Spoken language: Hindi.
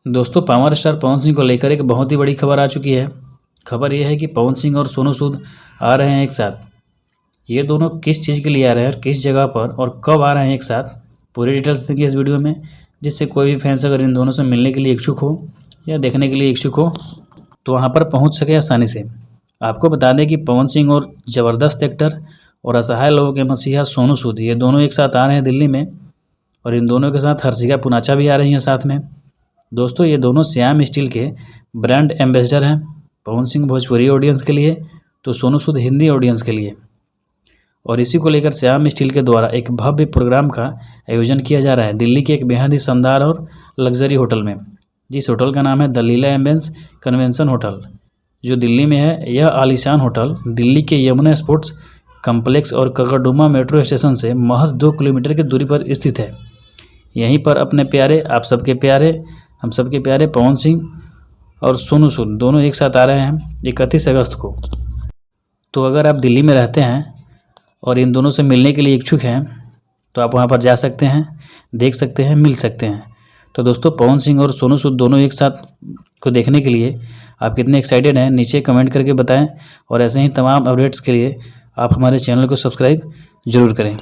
दोस्तों, पावर स्टार पवन सिंह को लेकर एक बहुत ही बड़ी खबर आ चुकी है। खबर यह है कि पवन सिंह और सोनू सूद आ रहे हैं एक साथ। ये दोनों किस चीज़ के लिए आ रहे हैं, किस जगह पर और कब आ रहे हैं एक साथ, पूरी डिटेल्स देखिए इस वीडियो में, जिससे कोई भी फैंस अगर इन दोनों से मिलने के लिए इच्छुक हो या देखने के लिए इच्छुक हो तो वहाँ पर पहुँच सके आसानी से। आपको बता दें कि पवन सिंह और ज़बरदस्त एक्टर और असहाय लोगों के मसीहा सोनू सूद, ये दोनों एक साथ आ रहे हैं दिल्ली में, और इन दोनों के साथ हर्षिका पुनाचा भी आ रही हैं साथ में। दोस्तों, ये दोनों श्याम स्टील के ब्रांड एम्बेसडर हैं। पवन सिंह भोजपुरी ऑडियंस के लिए तो सोनू सूद हिंदी ऑडियंस के लिए। और इसी को लेकर श्याम स्टील के द्वारा एक भव्य प्रोग्राम का आयोजन किया जा रहा है दिल्ली के एक बेहद ही शानदार और लग्जरी होटल में, जिस होटल का नाम है the Leela Ambience convention hotel, जो दिल्ली में है। यह आलीशान होटल दिल्ली के यमुना स्पोर्ट्स कम्प्लेक्स और ककरडुमा मेट्रो स्टेशन से महज 2 किलोमीटर की दूरी पर स्थित है। यहीं पर अपने प्यारे, आप सबके प्यारे, हम सबके प्यारे पवन सिंह और सोनू सूद दोनों एक साथ आ रहे हैं 31 अगस्त को। तो अगर आप दिल्ली में रहते हैं और इन दोनों से मिलने के लिए इच्छुक हैं तो आप वहां पर जा सकते हैं, देख सकते हैं, मिल सकते हैं। तो दोस्तों, पवन सिंह और सोनू सूद दोनों एक साथ को देखने के लिए आप कितने एक्साइटेड हैं, नीचे कमेंट करके बताएं। और ऐसे ही तमाम अपडेट्स के लिए आप हमारे चैनल को सब्सक्राइब जरूर करें।